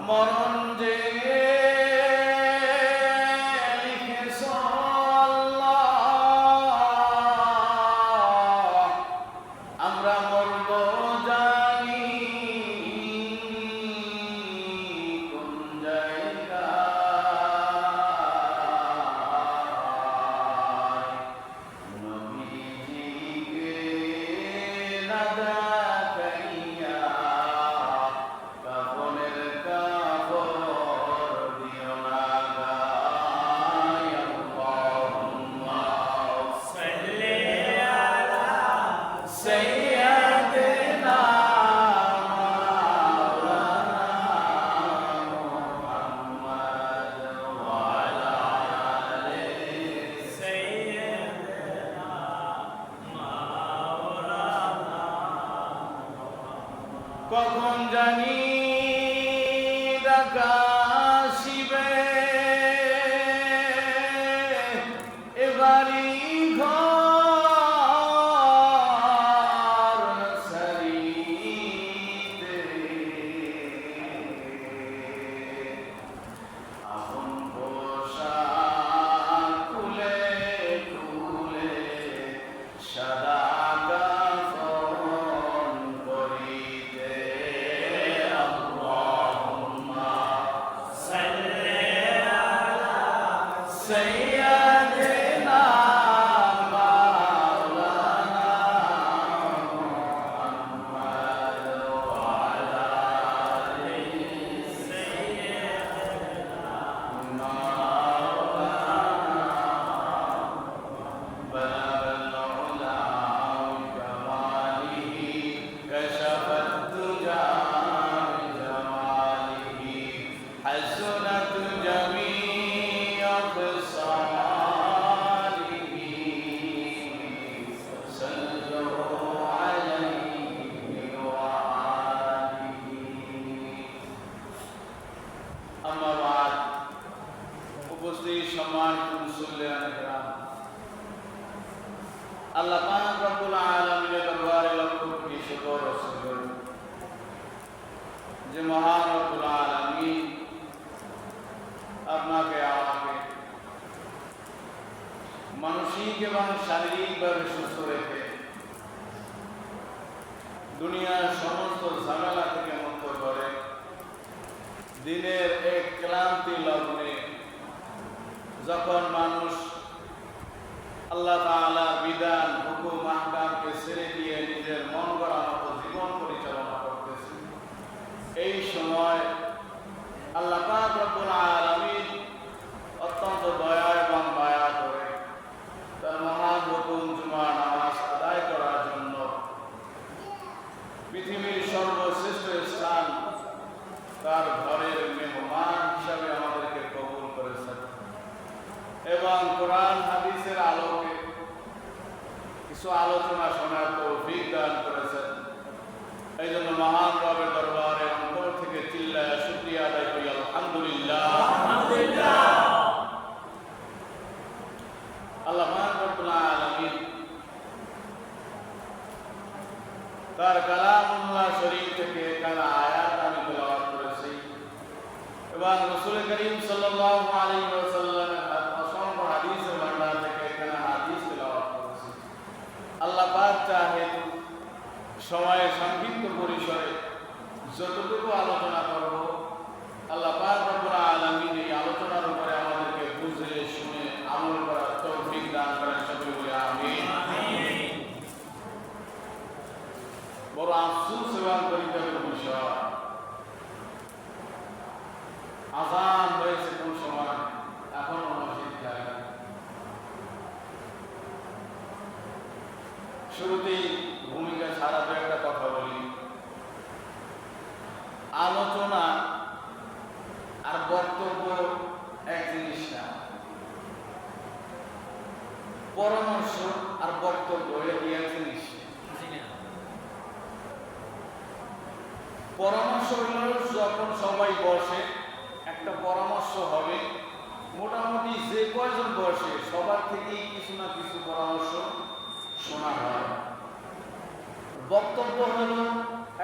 মরণ যে লিখেছ আল্লাহ, আমরা মরব জানি কোন জায়গায়। নবীজিকে না দেখাইয়া কাফনের কাপড় দিও না গায়। আল্লাহুম্মা সাল্লি আলা সাইয়্যিদিনা মাওলানা মুহাম্মদ ওয়া আলা আলি সাইয়্যিদিনা মাওলানা। কখন জানি ডাকা আসিবে, এবারি ঘর সারিতে আপন পোশাক খুলে খুলে সাদা কাফন পরিতে। আল্লাহুম্মা সাল্লি আলা সাইয়্যিদিনা মাওলানা মুহাম্মদ ওয়া আলা আলি সাইয়্যিদিনা মাওলানা। بلغ العلا بكماله كشف الدجى بجماله حسنت جميع خصاله صلوا عليه وآله। أما بعد উপস্থিত সম্মানিত মুসল্লিয়ান কিরাম, আল্লাহ পাক রব্বুল আলামিনের দরবারে লক্ষ কোটি শুকর ও সুজুদ যে মহান রব্বুল আলামিন আপনাকে আমাকে মানসিক এবং শারীরিকভাবে সুস্থ রেখে দুনিয়ার সমস্ত ঝামেলা থেকে মুক্ত করে দিনের এক ক্লান্তি লগ্নে যখন মানুষ আল্লাহ তাআলা বিধান হুকুম আহকামকে ছেড়ে দিয়ে নিজের মন গড়া মতো জীবন পরিচালনা করতেছে, এই সময় আল্লাহ পাক রব্বুল আলামিন অত্যন্ত দয়া এবং মায়া করে তার মহান হুকুম জুমার নামাজ আদায় করার জন্য পৃথিবীর সর্বশ্রেষ্ঠ স্থান তার ঘরের মেহমান হিসাবে আমাদেরকে কবুল করেছেন এবং কোরআন হাদিসের আলোকে কিছু আলোচনা শোনার তৌফিক দান করেছেন। এই জন্য মহান রবের দরবারে অন্তর থেকে চিল্লায় শুকরিয়া আদায় করি আলহামদুলিল্লাহ। আল্লাহ রব্বুল আলামিন তার কালামুল্লাহ শরীফ থেকে কালা আয়াত আমি তেলাওয়াত করেছি এবং রাসূল করিম সাল্লাল্লাহু আলাইহি ওয়াসাল্লামের অসংখ্য হাদিসের ভান্ডার থেকে এখানে হাদিস তেলাওয়াত করেছি। আল্লাহ পাক চাহে সময়ে সংক্ষিপ্ত পরিসরে যতটুকু আলোচনা করব, আল্লাহ পাক রব্বুল আলামিন এই আলোচনার উপরে আমাদেরকে বুঝে শুনে আমল করার তৌফিক দান করেন। সকলে বলি আমিন। বড় আফসোস এবং পরিতাপের বিষয়, আযান হয়েছে কোন সময় এখনো মসজিদ যায় না। শুরুতেই ভূমিকা ছাড়া তো একটা কথা বলি, আলোচনা আর বক্তব্য এক জিনিস না, পরামর্শ আর বক্তব্য এটি এক জিনিস। পরামর্শ হলো যখন সবাই বসে একটা পরামর্শ হবে, মোটামুটি যে কয়জন বসে সবার থেকেই কিছু না কিছু পরামর্শ শোনা হয়। বক্তব্য হলো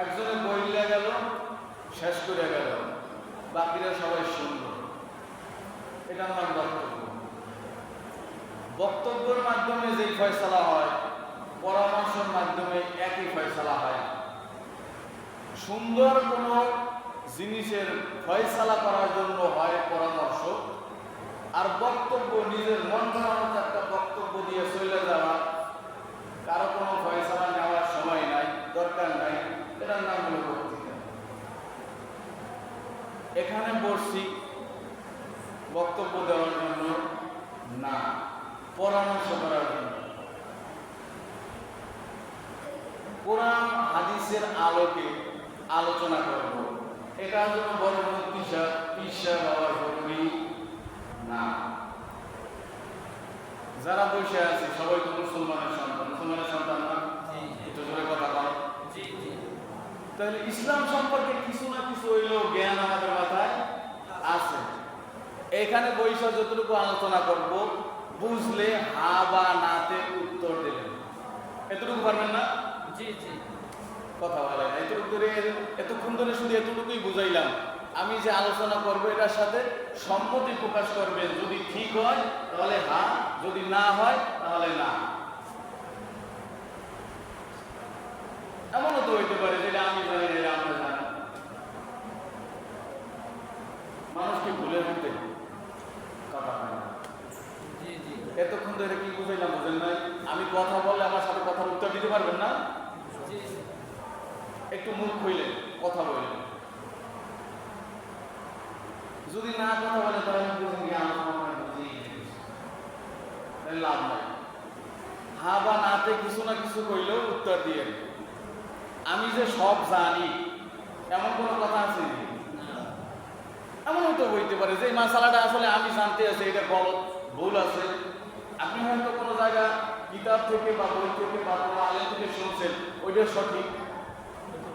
একজনে বইলে গেল, শেষ করে গেল, বাকিরা সবাই সুন্দর, এটার নাম বক্তব্য। বক্তব্যের মাধ্যমে যে ফয়সালা হয়, পরামর্শের মাধ্যমে একই ফয়সালা হয়। সুন্দর কোনো জিনিসের ফয়সালা করার জন্য হয় পরামর্শ, আর বক্তব্য নিজের মন গড়া মতো একটা বক্তব্য দিয়ে চলে যাওয়া, কারো কোনো ফয়সালা নেওয়ার সময় নাই, দরকার নাই, এটার নাম হলো বক্তৃতা। এখানে বসছি বক্তব্য দেওয়ার জন্য না, পরামর্শ করার জন্য। কোরআন হাদিসের আলোকে আলোচনা করব, এটার জন্য বড় মুফতি সাহেব পীর সাহেব হওয়ার জরুরি না। যারা বসে আছে সবাই তো মুসলমানের সন্তান, মুসলমানের সন্তান না? একটু জোরে কথা বলো। তাহলে ইসলাম সম্পর্কে কিছু না কিছু হইলেও জ্ঞান আমাদের মাথায় আছে। এখানে বৈশা যতটুকু আলোচনা করব, বুঝলে হা বা নাতে উত্তর দেবেন। এতটুকু পারবেন না? জি জি। কথা বলেন। এতক্ষণ ধরে শুধু এতটুকুই বুঝাইলাম। আমি যে আলোচনা করবো এটার সাথে সম্মতি প্রকাশ করবেন। যদি ঠিক হয় তাহলে হা, যদি না হয় তাহলে না। এমনও তো হইতে পারে যেটা আমি জানি না, এটা আমরা জানি। মানুষকে ভুলে দিতে কথা হয় না। জি জি। এতক্ষণ ধরে কি বুঝাইলাম বুঝেন নাই? আমি কথা বললে আমার সাথে কথার উত্তর দিতে পারবেন না? জি জি। একটু মুখ খুইলেন, কথা বললেন। যদি না কথা বলে তাহলে বুঝেন কি আমার বুঝেই লাভ নাই। হা বা নাতে কিছু না কিছু কইলেও উত্তর দিয়ে। আমি যে সব জানি এমন কোনো কথা আছে? এমনও তো হইতে পারে যে মাসালাটা আসলে আমি জানতে আছি এটা গলত, ভুল আছে। আপনি হয়তো কোনো জায়গা কিতাব থেকে বা বই থেকে বা কোনো আলেম থেকে শুনছেন, ওইটা সঠিক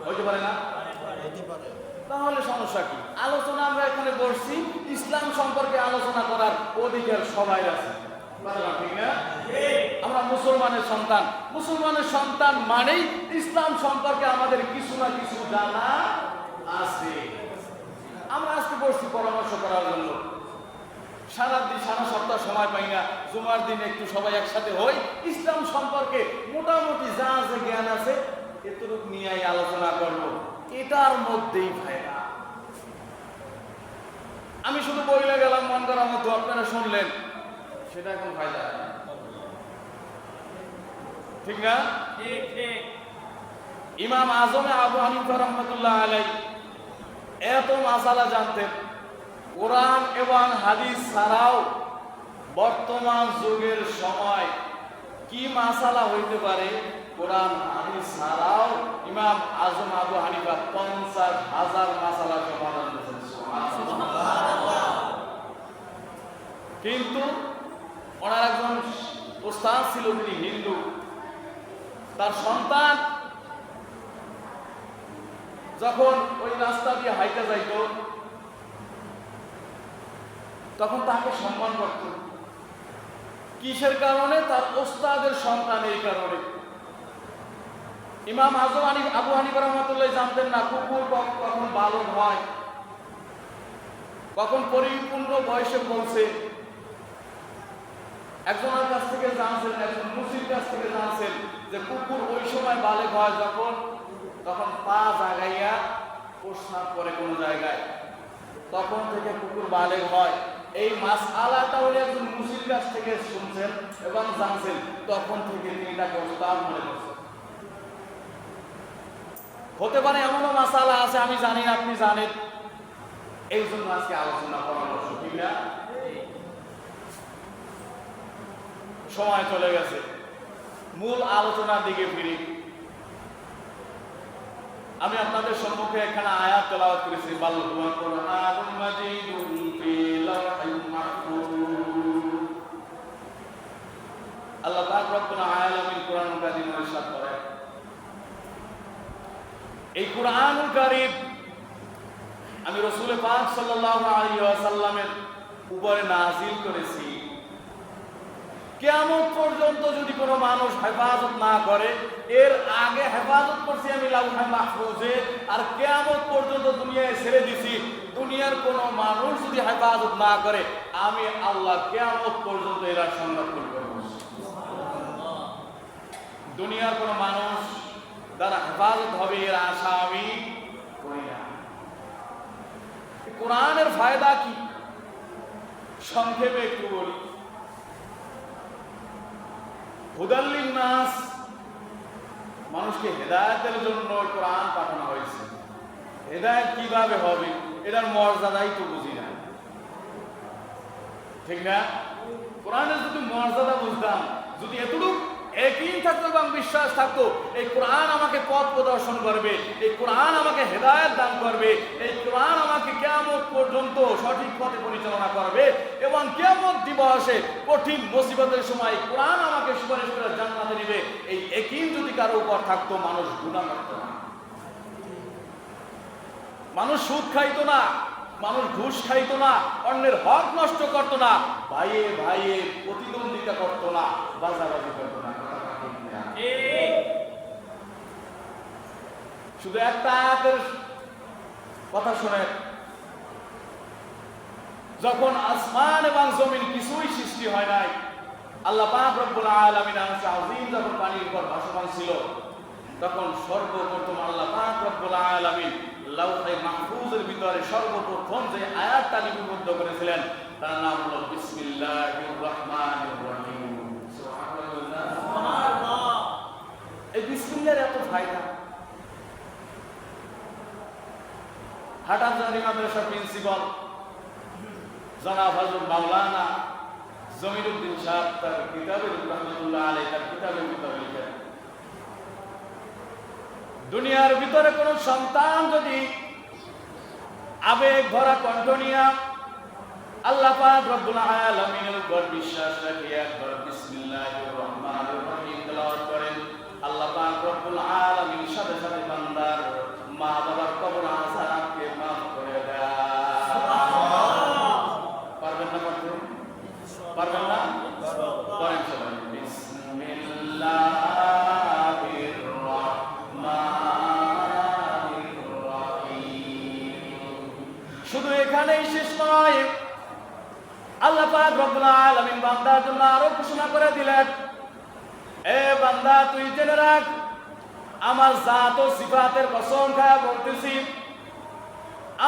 হইতে পারে না? তাহলে সমস্যা কি? আলোচনা আমরা এখানে বসছি, ইসলাম সম্পর্কে আলোচনা করার অধিকার সবাই আছে, ঠিক না? আমরা মুসলমানের সন্তান, মুসলমানের সন্তান মানেই ইসলাম সম্পর্কে আমাদের কিছু না কিছু জানা আছে। আমরা আজকে বসছি পরামর্শ করার জন্য। সারা সপ্তাহ সময় পাই না, জুমার দিন একটু সবাই একসাথে হই, ইসলাম সম্পর্কে মোটামুটি যা যে জ্ঞান আছে এতটুকু নিয়ে আলোচনা করব। এটার মধ্যেই ফায়দা। আমি শুধু বইলে গেলাম মন করার মতো, আপনারা শুনলেন, সেটা এখন ফায়দা, ঠিক না? ঠিক ঠিক। ইমাম আজমে আবু হানিফা রাহমাতুল্লাহ আলাইহি এত মাসালা জানতেন। কোরআন এবং হাদিস ছাড়াও বর্তমান যুগের সময় কি মাসালা হইতে পারে, কোরআন হাদিস ছাড়াও ইমাম আজম আবু হানিফা 50,000 মাসালা সমাধান করেছেন। সুবহানাল্লাহ। কিন্তু ওনার একজন ওস্তাদ ছিল, তিনি হিন্দু। তার সন্তান যখন ওই রাস্তা দিয়ে হাইটে যাইত, তখন তাকে সম্মান করত। কিসের কারণে? তার ওস্তাদের সন্তান, এই কারণে। ইমাম আজম আবু হানিফা রাহমাতুল্লাহ জানতেন না কুকুর কখন বালক হয়, কখন পরিপূর্ণ বয়সে পৌঁছে। একজনের কাছ থেকে জানছেন, একজন মুসির কাছ থেকে জানছেন যে কুকুর ওই সময় বালেক হয় তখন পা জাগাইয়া প্রস্রাব করে কোনো জায়গায়, তখন থেকে কুকুর বালেক হয়। এই মাসআলাটা হলে একজন মুসির কাছ থেকে শুনছেন এবং জানছেন, তখন থেকে তিনি তাকে ওস্তাদ মনে করছেন। হতে পারে এমনও মাসালা আছে আমি জানি না, আপনি জানেন, এই জন্য আজকে আলোচনা পরামর্শ, ঠিক না? সময় চলে গেছে, মূল আলোচনার দিকে ফিরি। আমি আপনাদের সম্মুখে এখানে আয়াত তেলাওয়াত করেছি, বাল হুয়া কুরআনুন মাজিদুন ফি লাওহিল মাহফুজ। আল্লাহ পাক রব্বুল আলামিন কুরআনুল কারীম ইরশাদ করেন, এই কুরআনুল কারীম আমি রাসূল পাক সাল্লাল্লাহু আলাইহি ওয়াসাল্লামের উপরে নাযিল করেছি। কিয়ামত পর্যন্ত যদি কোনো মানুষ হেফাজত না করে, এর আগে হেফাজত করছি আমি লাউহে মাহফুজে, আর কিয়ামত পর্যন্ত দুনিয়ায় ছেড়ে দিছি। দুনিয়ার কোন মানুষ যদি হেফাজত না করে, আমি আল্লাহ কিয়ামত পর্যন্ত এরা সংরক্ষণ করব। দুনিয়ার কোন মানুষ যারা হেফাজত হবে এর আশা আমি করি না। কোরআনের ফায়দা কি সংক্ষেপে একটু বলি। হুদাল লিন্নাস, মানুষকে হেদায়েতের জন্য কোরআন পাঠানো হয়েছে। হেদায়েত কিভাবে হবে এটার মর্যাদাই তো বুঝি না, ঠিক না? কোরআনের যদি মর্যাদা বুঝতাম, যদি এতটুকু একই থাকতো এবং বিশ্বাস থাকতো এই কোরআন আমাকে পথ প্রদর্শন করবে, এই কোরআন আমাকে হেদায়েত দান করবে, এই কোরআন আমাকে কিয়ামত পর্যন্ত সঠিক পথে পরিচালনা করবে এবং কিয়ামত দিবসে কঠিন মুসিবতের সময় কোরআন আমাকে সুপারিশ করে জান্নাতে নেবে, এই ইয়াকিন যদি কারো উপর থাকতো, মানুষ গুনাহ করত না, মানুষ সুদ খাইতো না, মানুষ ঘুষ খাইতো না, অন্যের হক নষ্ট করতো না, ভাইয়ে ভাইয়ে প্রতিদ্বন্দ্বিতা করতো না, বাজাবাজি করতো না। শুধু একটা আয়াতের কথা শুনে, যখন আসমান এবং জমিন কিছুই সৃষ্টি হয় নাই, আল্লাহ পাক রব্বুল আলামিন আরশে আযীম যখন পানির উপর ভাসমান ছিল, তখন সর্বপ্রথম আল্লাহ পাক রব্বুল আলামিন লাউহে মাহফুজের ভিতরে সর্বপ্রথম যে আয়াতটা লিপিবদ্ধ করেছিলেন তার নাম হলো বিসমিল্লাহির রহমানির রহিম। সুবহানাল্লাহ। এই বিসমিল্লাহর এত ফায়দা। হাটাজারি মাদ্রাসার প্রিন্সিপাল জনাব হযরত মাওলানা জমিরুদ্দিন সাহেব তার কিতাবে রাহমাতুল্লাহ আলাইহি তার কিতাবের ভিতরে লিখেন, দুনিয়ার ভিতরে কোন সন্তান যদি আবেগ ভরা কণ্ঠ নিয়ে আল্লাহ পাক রব্বুল আলামিনের উপর বিশ্বাস রাখে একবার বিসমিল্লাহির রহমানির রহিম তেলাওয়াত করেন, আল্লাহ পাক রব্বুল আলামিন সাথে সাথে বান্দার মা বাবার কবর আযাবকে মাফ করে দেয়। সুবহানাল্লাহ। পারবেন না করতে? পারবেন না? করেন সবাই। বিসমিল্লাহির রহমানির রহিম। শুধু এখানেই শেষ নয়, আল্লাহ পাক রব্বুল আলামিন বান্দার জন্য আরো ঘোষণা করে দিলেন, এ বান্দা তুই জেনে রাখ, আমার জাত ও সিফাতের কসম খায়া বলতেছি,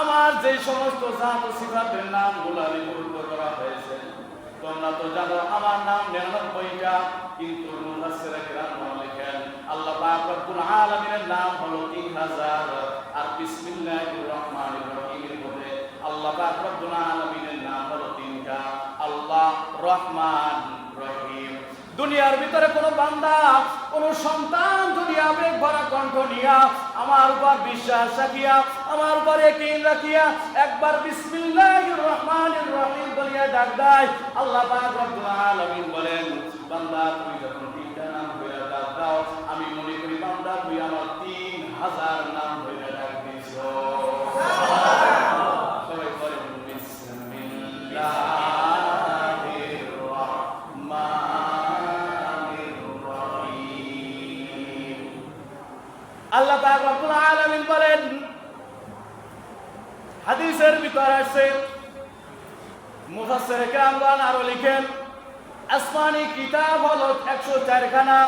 আমার যে সমস্ত জাত ও সিফাতের নামগুলো লিপিবদ্ধ করা হয়েছে, তোমরা তো জানো আমার নাম 99টা, কিন্তু মুফাসসিরে কিরাম লিখেন আল্লাহ পাক রব্বুল আলামিনের নাম হলো 3000, আর বিসমিল্লাহির রহমানির রহিমের মধ্যে আল্লাহ পাক রব্বুল আলামিনের নাম হলো 3টা, আল্লাহ, রহমান, রহিম। দুনিয়ার ভিতরে কোন বান্দা কোন সন্তান যদি আবেগ ভরা কণ্ঠ নিয়া আমার উপর বিশ্বাস রাখিয়া আমার উপর ইয়াকিন রাখিয়া একবার বিসমিল্লাহির রহমানির রহিম বলিয়া ডাক দেয়, আল্লাহ পাক রব্বুল আলামিন বলেন, বান্দা তুমি যখন 3টা নাম বলে ডাক দাও, আমি মনে করি বান্দা তুই আমার 3000 নাম বলে ডাক দিছো। সুবহানাল্লাহ। সবাই বলেন বিসমিল্লাহ। আল্লাহ পাক রব্বুল আলামিন বলেন, হাদিসের ভিতরে আছে, মুফাসসিরে কিরামগণ আরো লিখেন, আসমানি কিতাব হলো 104 খানা,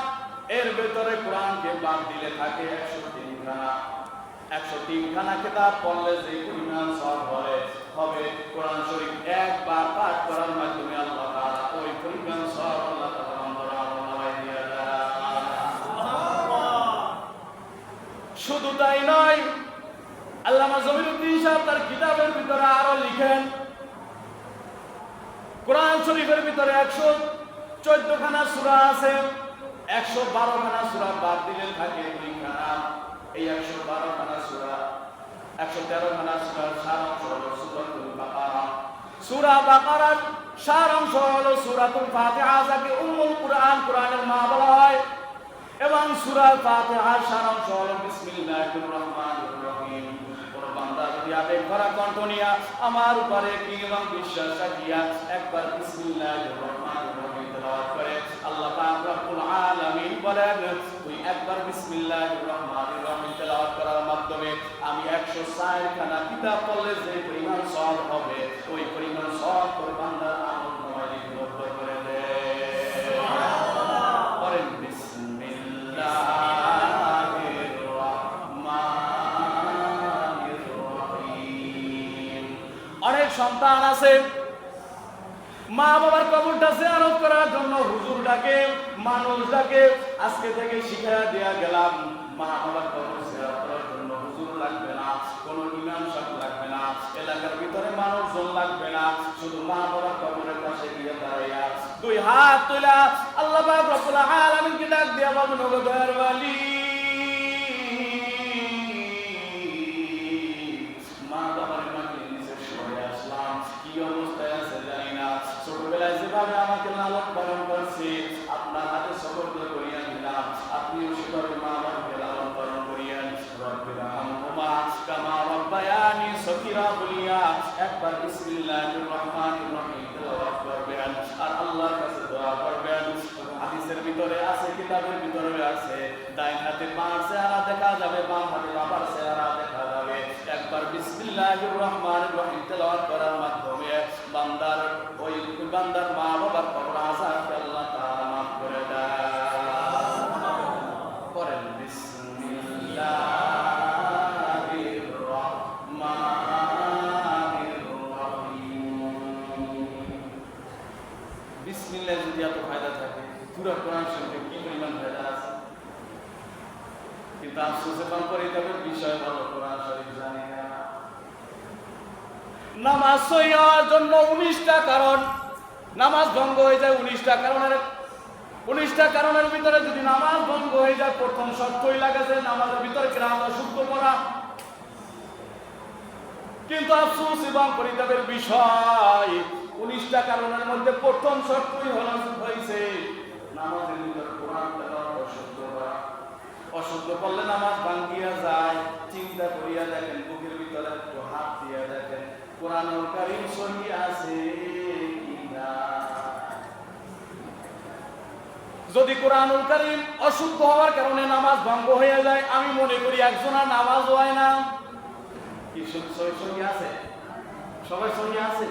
এর ভিতরে কোরআনকে বাদ দিলে থাকে 103 খানা। 103 খানা কিতাব পড়লে যে পরিমাণ সওয়াব হবে কোরআন শরীফ একবার পাঠ করার মাধ্যমে আল্লাহ তাআলা ওই পরিমাণ সওয়াব আল্লাহ তাআলা আমরাই দিয়ে দেয়। শুধু তাই নয়, আল্লামা জমিরুদ্দিন সাহেব তার কিতাবের ভিতরে আরো লিখেন, কোরআন শরীফের ভিতরে 114 খানা সূরা আছে, 112 খানা সূরা বাদ দিলে থাকে 2 খানা। এই 112 খানা সূরা, 113 খানা সূরার সারাংশ হলো সূরাতুল বাকারা। সূরা বাকারার সারাংশ হলো সূরাতুল ফাতিহা, যাকে উম্মুল কুরআন, কোরআনের মা বলা হয়, এবং সূরা ফাতিহার সারাংশ হলো বিসমিল্লাহির রহমানির রহিম। কোন বান্দা যদি আবেগ ভরা কণ্ঠ নিয়া আমার উপরে কি এবং বিশ্বাস রাখিয়া একবার বিসমিল্লাহির রহমানির রহিম তেলাওয়াত করে, আল্লাহ পাক রব্বুল আলামিন বলেন, তুই একবার বিসমিল্লাহির রহমানির রহিম তেলাওয়াত করার মাধ্যমে আমি 104 খানা কিতাব পড়লে যে পরিমাণ সওয়াব হবে ওই পরিমাণ সওয়াব তোর বান্দার আমলনামায় লিপিবদ্ধ করে দে। করেন বিসমিল্লাহির রহমানির রহিম। অনেক সন্তান আছে মা বাবার কবরটা জিয়ারত করার জন্য হুজুর ডাকে, মানুষ ডাকে। আজকে থেকে শিখায়া দেয়া গেলাম মা বাবার কবর জিয়ারত করার জন্য হুজুর লাগবে না, কোনো ইমাম সাহেব লাগবে না, এলাকার ভিতরে মানুষজন লাগবে না, শুধু মা বাবার কবরের পাশে গিয়ে দাঁড়াইয়া দুই হাত তুলা আল্লাহ পাক রব্বুল আলামিনকে ডাক দিয়া বলবেন, ওগো দয়ার ওয়ালি, মা বাবার মাটির নিচে সরে আসলাম, কি অবস্থায় আছে জানি না, ছোটবেলায় যেভাবে আমাকে লালন পালন করছে আপনার হাতে সুপর্দ করিয়া দিলাম, আপনিও সেভাবে মা বাবাকে লালন পালন করিয়েন। রব্বির হামহুমা কামা রাব্বায়ানি সগীরা বলিয়া একবার বিসমিল্লাহির রহমানির রহিম তেলাওয়াত করবেন আর আল্লাহর কাছে দোয়া করবেন। হাদিসের ভিতরে আছে, কিতাবের ভিতরে আছে, ডাইন হাতে মার চেহারা দেখা যাবে, বাম হাতে বাবার চেহারা দেখা যাবে। একবার বিসমিল্লাহির রহমানির রহিম তেলাওয়াত করার মাধ্যমে বান্দার মা বাবার কবর আযাবকে আল্লাহ তাআলা মাফ করে দেন। করেন বিসমিল্লাহির রহমানির রহিম। বিসমিল্লাহ যদি এত ফায়দা থাকে, পুরো কোরআন শরীফে কি পরিমাণ ফায়দা আছে। কিন্তু আফসোসে পরিতাপের বিষয় হলো কোরআন শরীফ জানি না। নামাজ সহিহ হওয়ার জন্য 19টা কারণ, নামাজ ভঙ্গ হয়ে যায় 19টা কারণের ভিতরে যদি নামাজ ভঙ্গ হয়ে যায়, প্রথম শর্তই লাগাছে নামাজের ভিতরে কিরাত অশুদ্ধ করা। কিন্তু আফসোস এবং পরিতাপের বিষয় 19টা কারণের মধ্যে প্রথম শর্তই হয়েছে নামাজের ভিতরে কোরআন তেলাওয়াত অশুদ্ধ করা। অশুদ্ধ করলে নামাজ ভাঙ্গিয়া যায়। চিন্তা করিয়া দেখেন, বুকের ভিতরে একটু হাত দিয়া দেখেন কোরআনুল কারীম সহি আছে কিনা। যদি কোরআনুল কারীম অশুদ্ধ হওয়ার কারণে নামাজ ভঙ্গ হয়ে যায়, আমি মনে করি একজনের নামাজ হয় না। কি সহি আছে? সবাই সহি আছে?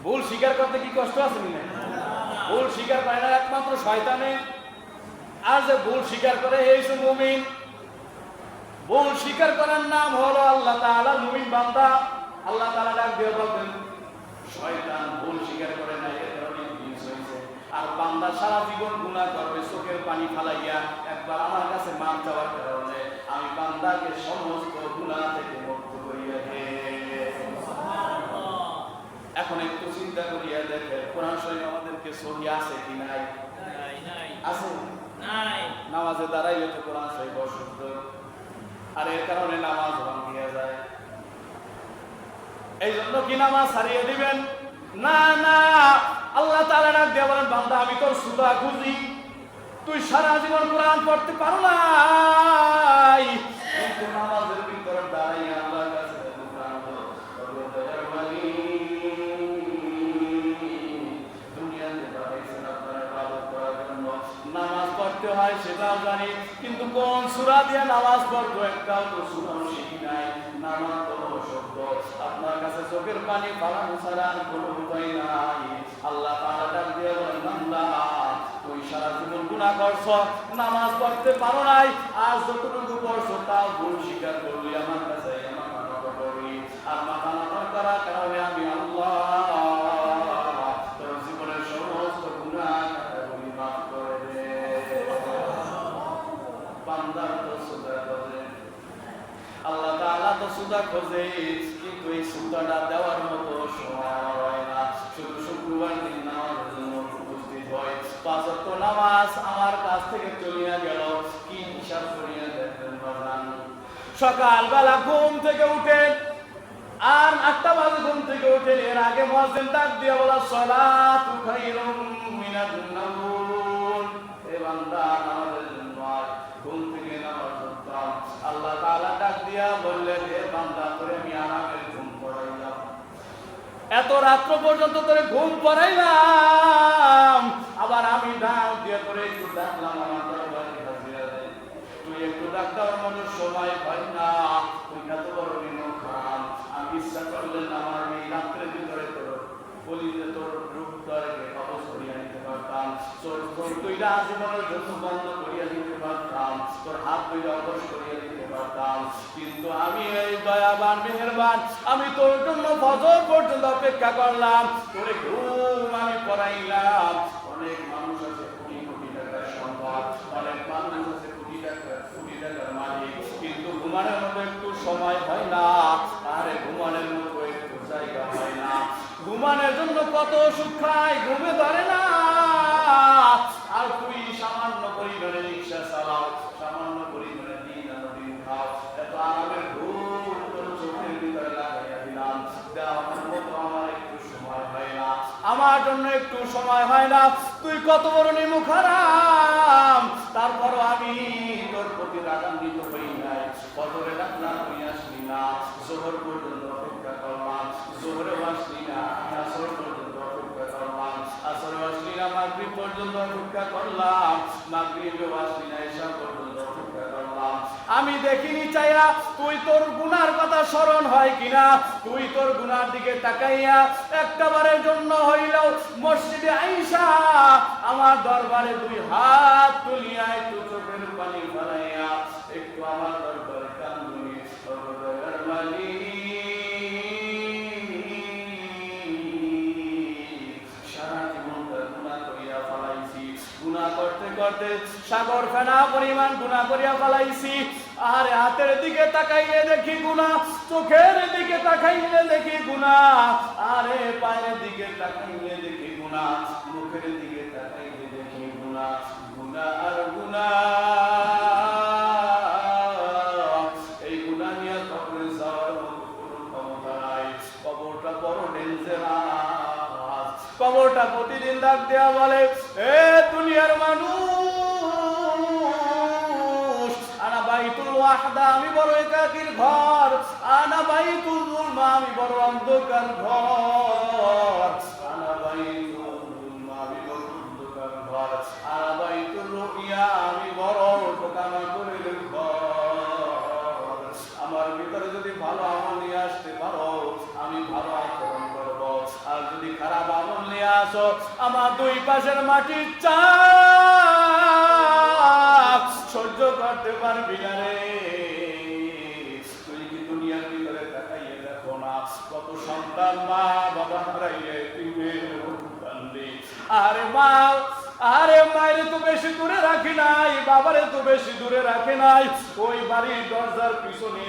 ভুল স্বীকার করতে কি কষ্ট আছে না? ভুল স্বীকার করে না একমাত্র শয়তানে। আর যে ভুল স্বীকার করে এই যে মুমিন। ভুল স্বীকার করার নাম হলো আল্লাহ তাআলা মুমিন বান্দা। আল্লাহ তাআলা ডাক দিয়ে বলবেন, শয়তান ভুল স্বীকার করে না, এর কারণে বিষ হয়েছে। আর বান্দা সারা জীবন গুনাহ করবে, চোখের পানি ফালাইয়া একবার আমার কাছে মাফ চাওয়ার কারণে আমি বান্দাকে সমস্ত গুনাহ থেকে মুক্ত করিয়া দেই। এখন একটু চিন্তা করিয়া দেখেন, কোরআন শরীফ আমাদেরকে সহি আছে কি নাই? আছে নাই? নামাজে দাঁড়াইলে তো কোরআন শরীফ অশুদ্ধ, আর এর কারণে নামাজ ভাঙিয়া যায়। এই জন্য কি নামাজ হারিয়ে দিবেন? না না, আল্লাহ তাআলা ডাক দিয়ে বলেন, বান্দা আমি তোর সুদা খুঁজি, তুই সারা জীবন কোরআন পড়তে পারো নাই, কিন্তু নামাজের ভিতরে দাঁড়াইয়া আল্লাহর কাছে কোরআন পড়ো। দুনিয়াতে পাঠাইছেন আপনার ইবাদত করার জন্য, নামাজ পড়তে হয় সেটাও জানি, কিন্তু কোন সূরা দিয়ে নামাজ পড়বো একটাও তো সূরা শিখি নাই। নামাজ পড়ো শব্দ, আপনার কাছে চোখের পানি ফালানো ছাড়া আর কোনো উপায় নাই। আল্লাহ তাআলা ডাক দিয়ে বলেন, বান্দা তুই সারা জীবন গুনাহ করছো, নামাজ পড়তে পারো নাই, আজ যতটুকু পড়ছো তাও ভুল স্বীকার করলি, আমার কাছে মাথা নত করলি, আর মাথা নত করার কারণে আমি আল্লাহ তোর জীবনের সমস্ত গুনাহ কাটাগুলি মাফ করে দে। বান্দার তো সুদা খোঁজে, আল্লাহ তাআলা তো সুদা খোঁজে, কিন্তু এই সুদাটা দেওয়ার মতো সময় হয় না। শুধু শুক্রবার দিন নামাজের জন্য উপস্থিত হয়, 5 ওয়াক্ত নামাজ আমার কাছ থেকে চলিয়া গেল, কি হিসাব করিয়া দেখবেন বাজান। সকালবেলা ঘুম থেকে উঠে আর 8টা বাজে ঘুম থেকে উঠে, এর আগে মুয়াজ্জিন ডাক দিয়ে বলা, সালাতু খায়রুম মিনান নাওম। এ বান্দা নামাজের জন্য ঘুম থেকে নামাজ পড়তাম, আল্লাহ তাআলা ডাক দিয়া বললেন, হে বান্দা তোরে আমি আরামের ঘুম পড়াইলাম, এত রাত্র পর্যন্ত তোরে ঘুম পড়াইলাম, আবার আমি ডাক দিয়ে তোরে একটু ডাকলাম আমার দরবারে হাজিরা দে, তুই একটু ডাক দেওয়ার মতো সময় পাই না। তুই এত বড় নিমক খান, আমি ইচ্ছা করলে আমার এই রাত্রের ভিতরে তোর বলিতে তোর রূপটাকে কবজ করিয়া নিতে পারতাম, তোর দুইটা আজীবনের জন্য বন্ধ করিয়া দিতে পারতাম, তোর হাত দুইটা অবশ করিয়া দিতে পারতাম, কিন্তু আমি এই দয়াবান মেহেরবান আমি তোর জন্য ফজর পর্যন্ত অপেক্ষা করলাম, তোরে ঘুম আমি পড়াইলাম। অনেক মানুষ আছে কোটি কোটি টাকার সম্পদ, অনেক মানুষ আছে কোটি টাকার মালিক, কিন্তু ঘুমানোর মতো একটু সময় হয় না। আরে ঘুমানোর মতো একটু জায়গা হয় না। ঘুমানোর জন্য কত সুখ খায়, ঘুমে ধরে না। আর তুই সামান্য পরিমাণে রিক্সা চালাও, সামান্য পরিমাণে দিন আনো দিন খাও, এত আরামের ঘুম তোর চোখের ভিতরে লাগাইয়া দিলাম। আমার মতো আমার একটু সময় হয় না, আমার জন্য একটু সময় হয় না। তুই কত বড় নিমুখ হারাম, তারপরও আমি তোর প্রতি রাগান্বিত হই নাই। ফজরে ডাকলাম তুই আসলি না, জোহর পর্যন্ত অপেক্ষা করলাম, জোহরেও আসলি না, আসর পর্যন্ত অপেক্ষা করলাম, আসরে আসলি না, মাগরিব পর্যন্ত অপেক্ষা করলাম, মাগরিবেও আসলি না, এশা পর্যন্ত অপেক্ষা করলাম। আমি দেখিনি চাইয়া তুই তোর গুনার কথা স্মরণ হয় কিনা, তুই তোর গুনার দিকে তাকাইয়া একটাবারের জন্য হইলেও মসজিদে আইসা আমার দরবারে দুই হাত তুলিয়া একটু চোখের পানি ফেলাইয়া একটু আমার দরবারে কান্দুনি। সর্বদয়ার মালিক, সারা জীবনটা গুনাহ করিয়া ফেলাইছি, গুনাহ করতে করতে সাগর ফেনা পরিমাণ গুনাহ করিয়া ফেলাইছি। আর হাতের দিকে তাকাইলে দেখি গুনাহ, চোখের দিকে তাকাইলে দেখি গুনাহ, আরে পায়ের দিকে তাকাইলে দেখি গুনাহ, মুখের দিকে তাকাইলে দেখি গুনাহ, গুনাহ আর গুনাহ। এই গুনাহ নিয়ে কবরে যাওয়ার মতো কোনো ক্ষমতা নাই। কবরটা বড় ডেঞ্জারাস। কবরটা প্রতিদিন ডাক দেয়া বলে, এ দুনিয়ার মানুষ, আনা বাইতুল ওয়াহদা, আমি বড় একাকীর ঘর, আনা বাইতুল যুলমা, আমি বড় অন্ধকার ঘর, আনা বাইতুল যুলমা, আমি বড় অন্ধকার ঘর, আনা বাইতুল রুইয়া, আমি বড় পোকামাকড়ের ঘর। আমার ভিতরে যদি ভালো আমল নিয়ে আসতে পারো আমি ভালো আচরণ করব, আর যদি খারাপ আমল নিয়ে আসো আমার দুই পাশের মাটির চাপ সহ্য করতে পারবি না রে। তুই কি দুনিয়ার ভিতরে তাকাইয়ে দেখো না, কত সন্তান মা বাবা হারাইয়ে তিনের কান্দে। আরে মা, আরে মায়ের তো বেশি দূরে রাখি নাই, বাবারে তো বেশি দূরে রাখে নাই, ওই বাড়ির দরজার পিছনে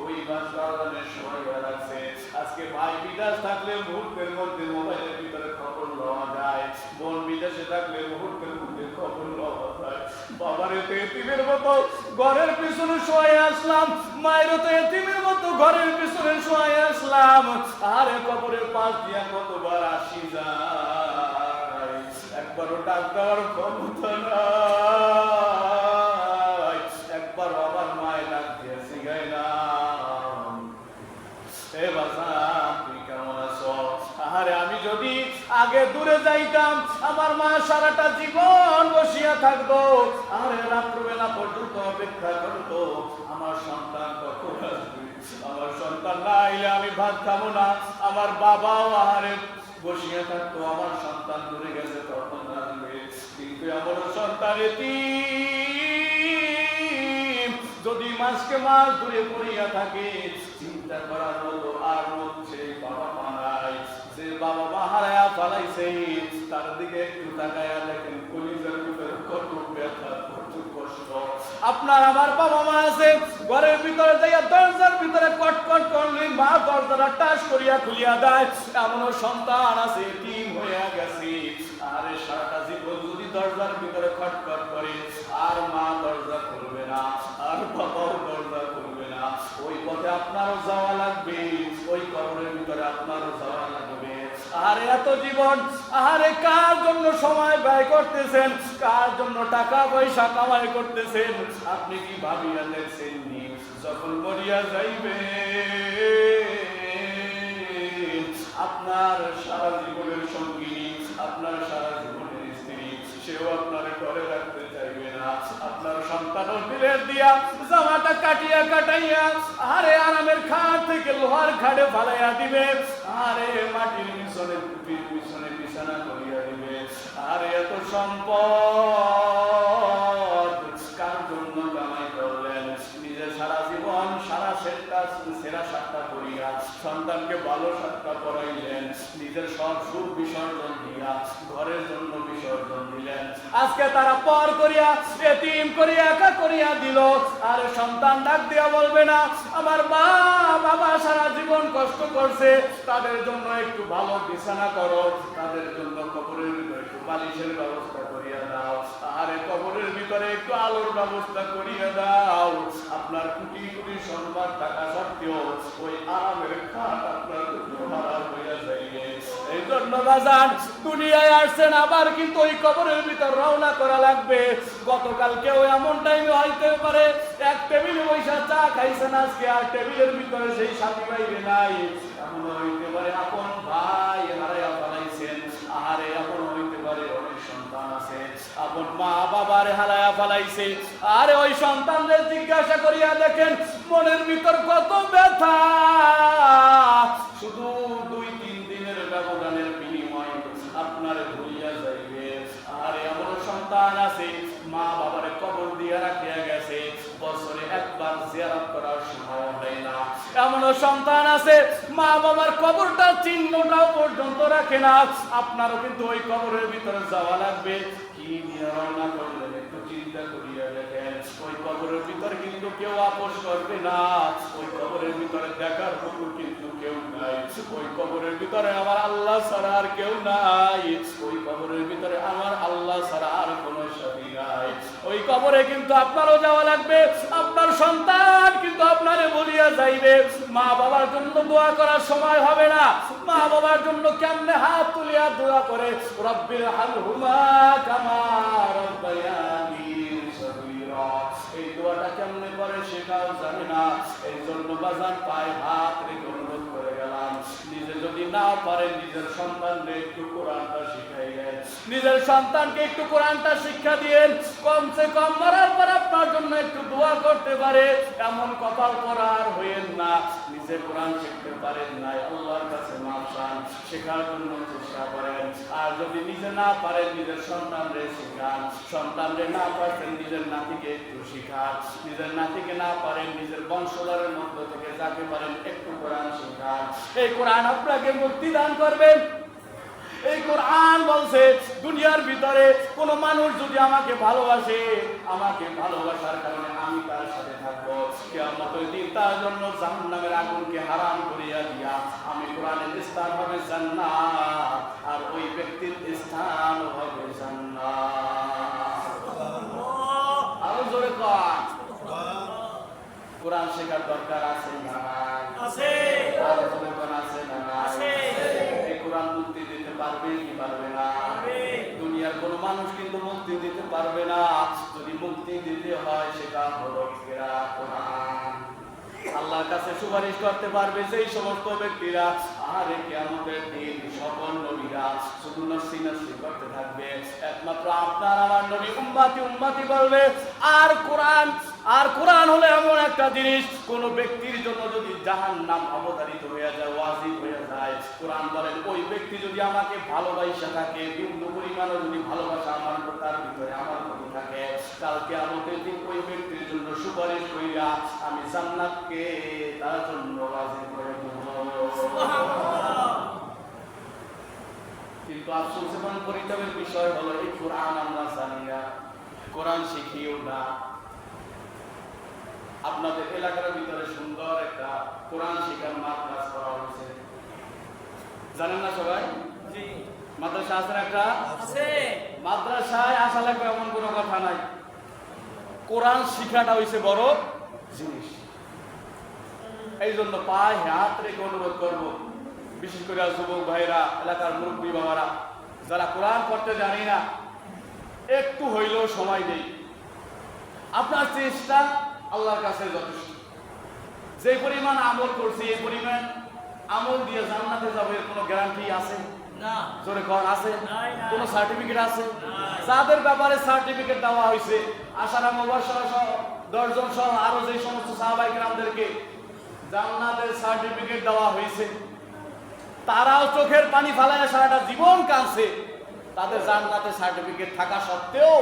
ওই বাজারের সময় রাখছে। আজকে ভাই বিদেশ থাকলে মুহূর্তের মধ্যে মোবাইলের ভিতরে খবর লওয়া যায়, বোন বিদেশে থাকলে মুহূর্তের মধ্যে খবর লওয়া যায়। বাবারে তো এতিমের মতো ঘরের পিছনে শোয়ে আসলাম, মায়েরও তো এতিমের মতো ঘরের পিছনে শোয়ে আসলাম। আরে কবরের পাশ দিয়া কতবার আসি যায়, একবারও ডাক দেওয়ার ক্ষমতা নাই, একবার আমার মায়ের ডাক দিয়ে শিখাই না, এ বাজান তুই কেমন আছো? আরে আমি যদি আগে দূরে যাইতাম আমার মা সারাটা জীবন বসিয়া থাকতো, আরে রাত্রবেলা পর্যন্ত অপেক্ষা করতো আমার সন্তান কখন আসবে, আমার সন্তান না আইলে আমি ভাত খাবো না। আমার বাবাও আহারে বসিয়া থাকতো আমার সন্তান দূরে গেছে তখন আসবে, কিন্তু আমার সন্তান এতিম যদি মাসকে মাস দূরে পড়িয়া থাকে, চিন্তা করার মতো আর হচ্ছে বাবা মা নাই। যে বাবা মা হারায়া ফেলাইছে তার দিকে একটু তাকায়া দেখেন, কলিজার ভিতরে কত ব্যথা, কত কষ্ট। আপনার আমার বাবা মা আছে, ঘরের ভিতরে যাইয়া দরজার ভিতরে কটকট করলে মা দরজাটা টাস করিয়া খুলিয়া দেয়। এমনও সন্তান আছে এতিম হইয়া গেছে, আরে সারাটা জীবন যদি দরজার ভিতরে খটখট করে আর মা দরজা খুলবে না, আর বাবাও দরজা খুলবে না, ওই পথে আপনারও যাওয়া লাগবে, ওই কবরের ভিতরে আপনারও যাওয়া লাগবে। আরে এত জীবন, আরে কার জন্য সময় ব্যয় করতেছেন, কার জন্য টাকা পয়সা কামাই করতেছেন, আপনি কি ভাবিয়া দেখছেন নি যখন মরিয়া যাইবে আপনার সারা জীবনের সঙ্গিনী, আপনার সারা জীবনের স্ত্রী, সেও আপনার ঘরে রাখতে চাইবে না, আপনার সন্তানও প্লেট দিয়া জামাটা কাটাইয়া আরে আরামের খাট থেকে লোহার খাটে ফালাইয়া দিবে, আরে মাটির পিছনে বিছানা করিয়া দিবে। আরে এত সম্পদ কার জন্য কামাই করলেন? নিজে সারা জীবন সেরা সাতটা করিয়া সন্তানকে ভালো সাতটা পড়াইলেন, নিজের সব সুখ বিসর্জন দিয়া ঘরের জন্য বিসর্জন দিলেন। আজকে তারা পর করিয়া এতিম করিয়া একা করিয়া দিল। আর সন্তান ডাক দিয়া বলবে না, আমার মা বাবা সারা জীবন কষ্ট করছে, তাদের জন্য একটু ভালো বিছানা করো, তাদের জন্য কবরের ভিতরে একটু বালিশের ব্যবস্থা করিয়া দাও, আরে কবরের ভিতরে একটু আলোর ব্যবস্থা করিয়া দাও। আপনার কোটি কোটি সম্পদ টাকা সত্ত্বেও ওই আরামের খাট আপনার হারাম হইয়া যাইবে। এই জন্য বাজান দুনিয়ায় আসছেন, আবার কিন্তু ওই কবরের ভিতর রওনা করা লাগবে। গতকাল কেউ এমন টাইমে হইতে পারে এক টেবিলে বৈশা চা খাইছেন, আজকে আর টেবিলের ভিতরে সেই সাথী বাইরে নাই। এমন হইতে পারে আপন ভাই হারাইয়া ফেলাইছেন, আরে এমন হইতে পারে অনেক সন্তান আছে আপন মা বাবার হারাইয়া ফেলাইছে। আরে ওই সন্তানদের জিজ্ঞাসা করিয়া দেখেন মনের ভিতর কত ব্যথা। শুধু 2-3 দিনের ব্যবধানের বিনিময়ে আপনার ভুলিয়া যাইবে। আর এমন সন্তান আছে মা বাবার কবর দিয়া রাখিয়া গেছে, বছরে একবার জিয়ারত করার সময় হয় না। এমন সন্তান আছে মা বাবার কবরটা চিহ্নটাও পর্যন্ত রাখে না। আপনারও কিন্তু ওই কবরের ভিতরে যাওয়া লাগবে। কি নিয়ে রওনা করলেন একটু চিন্তা করিয়া দেখেন। ওই কবরের ভিতরে কিন্তু কেউ আপোষ করবে না, ওই কবরের ভিতরে দেখার মতো কিন্তু কেউ নাই। ওই কবরের ভিতরে আমার আল্লাহ ছাড়া আর কেউ নাই, ওই কবরের ভিতরে আমার আল্লাহ ছাড়া আর কোনো সাথী নাই। ওই কবরে কিন্তু আপনারও যাওয়া লাগবে, আপনার সন্তান কিন্তু আপনারে বলিয়া যাইবে। মা বাবার জন্য দোয়া করার সময় হবে না, মা বাবার জন্য কেমনে হাত তুলিয়া দোয়া করে, রব্বির হামহুমা কামা রাব্বায়ানি সগীরা। এই দোয়াটা কেমনে করে সেটাও জানে না। এই জন্য বাজান পায়ে হাত রেখে অনুরোধ করে গেলাম, নিজে যদি না পারেন নিজের সন্তানকে একটু কোরআনটা শিখাইলেন, নিজের সন্তানকে একটু কোরআনটা শিক্ষা দিয়েন। কমসে কম মরার পর আপনার জন্য একটু দোয়া করতে পারে এমন কপাল করার হইেন না। নিজে কোরআন শিখতে পারেন নাই, আল্লাহর কাছে মাফ চান, শেখার জন্য চেষ্টা করেন। আর যদি নিজে না পারেন নিজের সন্তানরে শিখান, সন্তানরে না পারছেন নিজের নাতিকে একটু শিখান, নিজের নাতিকে না পারেন নিজের বংশধরের মধ্য থেকে যাকে পারেন একটু কোরআন শিখান। এই কোরআন আপনাকে মুক্তি দান করবেন। এই কোরআন বলছে দুনিয়ার ভিতরে কোন মানুষ যদি আমাকে ভালোবাসে, আমাকে ভালোবাসার কারণে আমি তার সাথে থাকবো, কিয়ামতের দিন তার জন্য জাহান্নামের আগুনকে হারাম করিয়া দিয়া আমি কোরআনের স্থান হবে জান্নাত, আর ওই ব্যক্তির স্থান হবে জান্নাত। আরো জোরে কোরআন কোরআন শেখার দরকার আছে না? আছে। আরো জোরে কোরআন আছে না? আছে। এই কোরআন মুক্তি দিতে পারবে কি পারবে না? দুনিয়ার কোন মানুষ কিন্তু মুক্তি দিতে পারবে না। যদি মুক্তি দিতে হয় সেটা হলো কোরআন। আল্লাহর কাছে সুপারিশ করতে পারবে সেই সমস্ত ব্যক্তিরা, আরে কিয়ামতের দিন সকল নবীরা শুধু নফসি নফসি করতে থাকবে, একমাত্র আপনার আমার নবী উম্মতি উম্মতি বলবে। আর কোরআন হলো এমন একটা জিনিস, কোন ব্যক্তির জন্য যদি জাহান্নাম অবধারিত হয়ে যায়, ওয়াজিব হয়ে যায়, কোরআন বলেন ওই ব্যক্তি যদি আমাকে ভালোবাসা থাকে, বিন্দু পরিমাণও যদি ভালোবাসা আমার তার ভিতরে আমার প্রতি থাকে, কাল কিয়ামতের দিন ওই ব্যক্তির জন্য সুপারিশ কইরা আমি জান্নাতকে তার জন্য ওয়াজিব করে দেব। কিন্তু আফসোস এবং পরিতাপের বিষয় হলো এই কোরআন আমরা জানি না, কোরআন শিখিও না। আপনাদের এলাকার ভিতরে সুন্দর একটা কোরআন শিক্ষার মাদ্রাসা করা হয়েছে, জানেন না সবাই? জি। মাদ্রাসা আছে একটা? আছে। মাদ্রাসায় আসা লাগবে এমন কোনো কথা নাই, কোরআন শিক্ষাটা হইছে বড় জিনিস। এই জন্য পায়ে হাত রেখে অনুরোধ করবো, বিশেষ করে যুবক ভাইরা, এলাকার মুরব্বী বাবারা যারা কোরআন পড়তে জানি না, একটু হইলেও সময় নেই, আপনার চেষ্টা আল্লাহর কাছে যথেষ্ট। যে পরিমাণ আমল করছি এই পরিমাণ আমল দিয়ে জান্নাতে যাবে এর কোনো গ্যারান্টি আছে না? জোরে কোন আছে? কোনো সার্টিফিকেট আছে? যাদের ব্যাপারে সার্টিফিকেট দেওয়া হয়েছে, আশারা মুবাশশারা 10 জন সহ আরো যে সমস্ত সাহাবায়ে কেরামদেরকে জান্নাতের সার্টিফিকেট দেওয়া হয়েছে, তারাও চোখের পানি ফেলায় সারাটা জীবন কাঁদছে। তাদের জান্নাতের সার্টিফিকেট থাকা সত্ত্বেও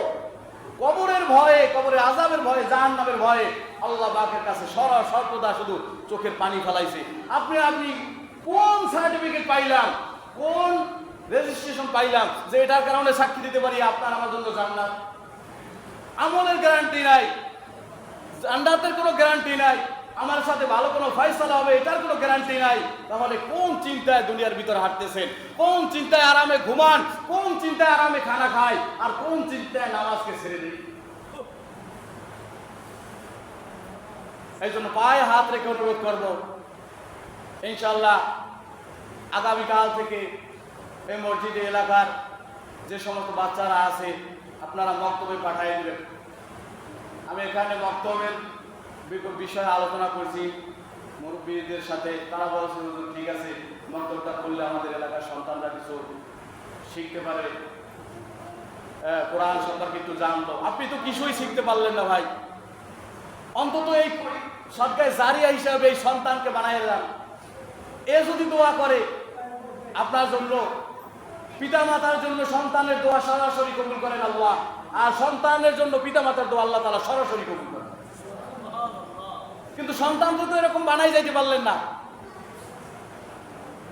কবরের ভয়ে, কবরের আযাবের ভয়ে, জাহান্নামের ভয়ে আল্লাহ পাকের কাছে সর্বদা শুধু চোখের পানি ফেলাইছে। আপনি কোন সার্টিফিকেট পাইলাম, কোন রেজিস্ট্রেশন পাইলাম যে এটার কারণে সাক্ষী দিতে পারি আপনার আমার জন্য জান্নাত? আমলের গ্যারান্টি নাই, জান্নাতের কোনো গ্যারান্টি নাই, আমার সাথে ভালো কোনো ফয়সালা হবে এটার কোনো গ্যারান্টি নাই। তাহলে কোন চিন্তায় দুনিয়ার ভিতরে হাঁটতেছেন? কোন চিন্তায় আরামে ঘুমান? কোন চিন্তায় আরামে খানা খায়? আর কোন চিন্তায় নামাজকে ছেড়ে দিই? এই জন্য পায়ে হাত রেখে অনুরোধ করব, ইনশাআল্লাহ আগামীকাল থেকে এই মসজিদে এলাকার যে সমস্ত বাচ্চারা আছে আপনারা বক্তব্য পাঠিয়ে দেবেন। আমি এখানে বক্তব্যের বিষয়ে আলোচনা করছি মুরব্বীদের সাথে, তারা বলছে ঠিক আছে, বক্তব্যটা করলে আমাদের এলাকার সন্তানরা কিছু শিখতে পারে, কোরআন সম্পর্কে একটু জানতো। আপনি তো কিছুই শিখতে পারলেন না ভাই, অন্তত এই সদকায়ে জারিয়া হিসাবে এই সন্তানকে বানায় দেন। এ যদি দোয়া করে আপনার জন্য, পিতা মাতার জন্য সন্তানের দোয়া সরাসরি কবুল করেন আল্লাহ, আর সন্তানের জন্য পিতা মাতার দোয়া আল্লাহ তাআলা সরাসরি কবুল করেন। কিন্তু সন্তানকে তো এরকম বানাই যাইতে পারলেন না।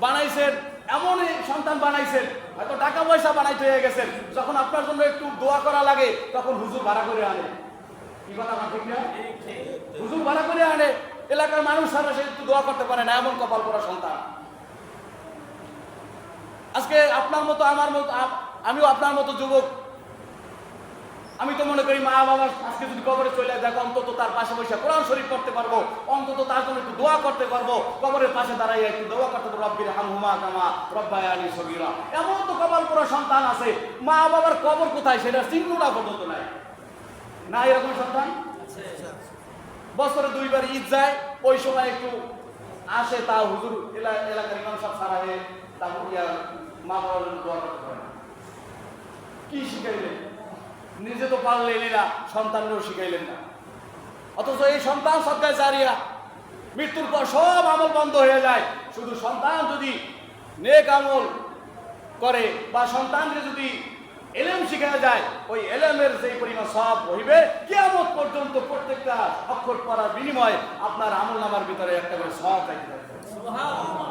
বানাইছেন এমন সন্তান বানাইছেন, হয়তো টাকা পয়সা বানাইতে হয়ে গেছেন, যখন আপনার জন্য একটু দোয়া করা লাগে তখন হুজুর ভাড়া করে আনে। কি কথা ঠিক না? হুজুর ভাড়া করে আনে, এলাকার মানুষ সারা সে একটু দোয়া করতে পারে না, এমন কপাল করা সন্তান। আজকে আপনার মতো আমার মতো, আমিও আপনার মতো যুবক, আমি তো মনে করি মা বাবা আজকে যদি কবরে চলে যায়, অন্তত তার পাশে বসে কোরআন শরীফ করতে পারবো, অন্তত তার জন্য একটু দোয়া করতে পারবো, কবরের পাশে দাঁড়াইয়া একটু দোয়া করতে পারবো, রব্বির হামহুমা কামা রব্বায়ানি সগীরা। এমন তো কবর করা সন্তান আছে, মা বাবার কবর কোথায় সেটা চিহ্নটা পর্যন্ত নাই। না এরকম সন্তান বছরে 2 বার ঈদ যায়, ওই সময় একটু আসে, তা হুজুর এলাকার ইমাম সাহেব ছাড়া হয়ে তারপর মা বাবার জন্য দোয়া করতে পারে না। কি শিখাইলেন? নিজে তো পারলেনই না, সন্তানকেও শিখাইলেন না। অথচ এই সন্তান সদকায়ে জারিয়া, মৃত্যুর পর সব আমল বন্ধ হয়ে যায়। শুধু সন্তান যদি নেক আমল করে বা সন্তানকে যদি এলেম শিখানো যায়, ওই এলেমের যে পরিমাণ সওয়াব হইবে, কিয়ামত পর্যন্ত প্রত্যেকটা অক্ষর পড়ার বিনিময়ে আপনার আমলনামার ভিতরে একটা করে সওয়াব থাকবে। সুবহানাল্লাহ।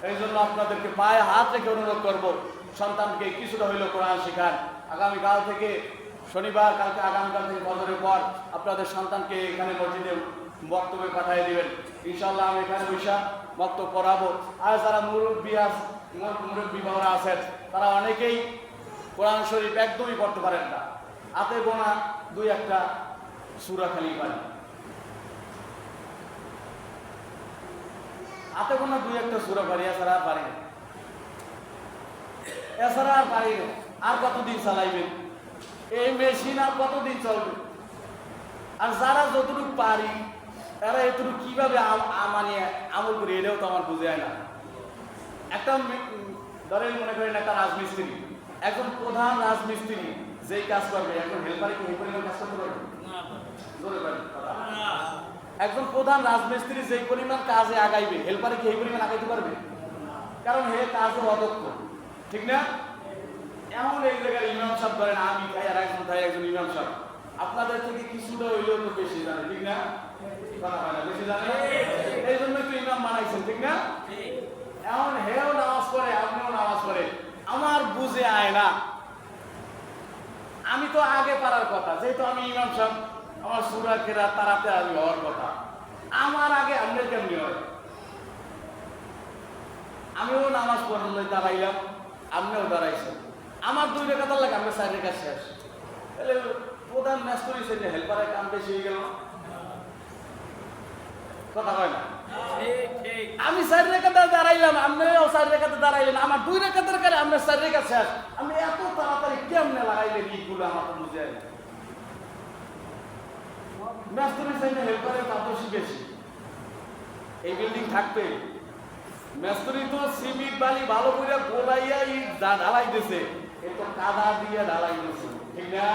এই জন্য আপনাদেরকে পায়ে হাত রেখে অনুরোধ করব, সন্তানকে কিছুটা হইলেও কোরআন শেখান। আগামীকাল থেকে শনিবার, কালকে আগামীকাল থেকে ফজরের পর আপনাদের সন্তানকে এখানে মসজিদে বক্তব্য পাঠিয়ে দিবেন। ইনশাআল্লাহ আমি এখানে বসে বক্তব্য পড়াবো। আর যারা মুরব্বী বাবারা আছেন, তারা অনেকেই কোরআন শরীফ একদমই পড়তে পারেন না, হাতে গোনা 2-1টা সূরা খালি পারেন, হাতে গোনা 2-1টা সূরা পারি, এছাড়া আর পারি না, এছাড়া আর পারি না। আর কতদিন চালাইবেন এই মেশিন? আর কতদিন চলবে? আর যারা যতটুকু পারি তারা এতটুকু কিভাবে মানে আমল করি, এটাও তো আমার বুঝে হয় না। একটা ধরেন মনে করেন একটা রাজমিস্ত্রি, একজন প্রধান রাজমিস্ত্রি যেই কাজ করবে, একজন হেল্পারে কি এই পরিমাণ কাজ করতে পারবে? একজন প্রধান রাজমিস্ত্রি যেই পরিমাণ কাজে আগাইবে, হেল্পারে কি এই পরিমাণ আগাইতে পারবে? কারণ হে কাজে অদক্ষ, ঠিক না? এমন এই জায়গায় ইমাম সাহেব ধরেন, আমি তাই আর একজন তাই একজন ইমাম সাহেব আপনাদের থেকে কিছুটা হইলেও তো বেশি জানে, ঠিক না? কথা হয় না, বেশি জানে, এই জন্যই তো ইমাম বানাইছেন, ঠিক না? এমন হেও নামাজ পড়ে, আপনিও নামাজ পড়ে, আমার বুঝে আয় না। আমি তো আগে পারার কথা, যেহেতু আমি ইমাম সাহেব, আমার সূরা কেরাত তাড়াতাড়ি হওয়ার কথা, আমার আগে আপনার কেমনি হয়? আমিও নামাজ পড়লে দাঁড়াইলাম, আপনিও দাঁড়াইছেন, আমার 2 রেখাত লাগে, আমরা 4 রেখা শেষ। তাহলে প্রধান মেস্তরি সে হেল্পারের কাম বেশি হয়ে গেল, কথা হয় না? আমি 4 রেখাতে দাঁড়াইলাম, আপনিও 4 রেখাতে দাঁড়াইলেন, আমার 2 রেখাতের কারে আমরা 4 রেখা শেষ। আমি এত তাড়াতাড়ি কেমনে লাগাইলেন এইগুলো আমার তো বুঝে না। মেস্তরি চাইলে হেল্পারের পাদর্শী বেশি, এই বিল্ডিং থাকবে। মেস্তরি তো সিমেন্ট বালি ভালো করে গোলাইয়া ঢালাই দিছে, এই তো কাদা দিয়ে ঢালাই দিছে, ঠিক না?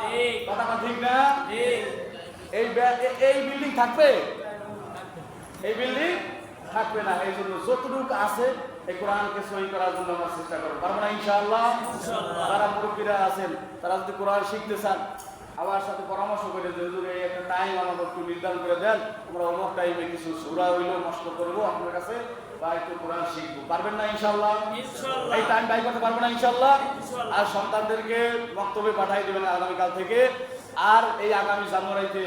ঠিক। কথাটা ঠিক না? ঠিক। এই বিল্ডিং থাকবে, এই বিল্ডিং থাকবে না। এই জন্য যতটুকু আছে এই কোরআনকে সহি করার জন্য আমরা চেষ্টা করবো, পারবো না ইনশাআল্লাহ? ইনশাআল্লাহ। যারা মুরব্বীরা আছেন তারা যদি কোরআন শিখতে চান আমার সাথে পরামর্শ করে যে হুজুর এই একটা টাইম আমাদের একটু নির্ধারণ করে দেন, আমরা অমুক টাইমে কিছু সূরা হইলেও নষ্ট করবো আপনার কাছে বা একটু কোরআন শিখবো, পারবেন না ইনশাআল্লাহ? ইনশাআল্লাহ। এই টাইম ব্যয় করতে পারবো না ইনশাআল্লাহ? ইনশাআল্লাহ। আর সন্তানদেরকে বক্তব্যে পাঠিয়ে দেবেন আগামীকাল থেকে। আর এই আগামী জানুয়ারিতে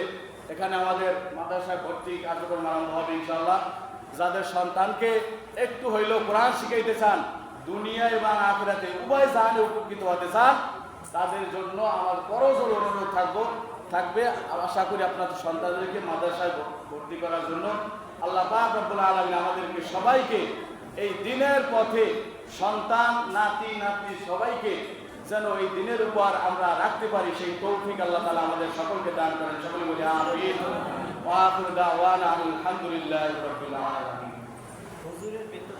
এখানে আমাদের মাদ্রাসায় ভর্তি কার্যক্রম আরম্ভ হবে ইনশাআল্লাহ। যাদের সন্তানকে একটু হইলেও কোরআন শিখাইতে চান, দুনিয়া এবং আখিরাতে উভয় জাহানে উপকৃত হতে চান, তাদের জন্য আমার করজোর অনুরোধ থাকবে। আশা করি আপনাদের সন্তানদেরকে মাদ্রাসায় ভর্তি করার জন্য আল্লাহ পাক রব্বুল আলামিন আমাদেরকে সবাইকে এই দিনের পথে সন্তান নাতি নাতনি সবাইকে যেন এই দিনের উপর আমরা রাখতে পারি সেই তৌফিক আল্লাহ তাআলা আমাদের সকলকে দান করেন। সকলে বলি আমিন। ওয়া আখিরু দাওয়ানা আলহামদুলিল্লাহি রাব্বিল আলামিন। হুজুরের বেতন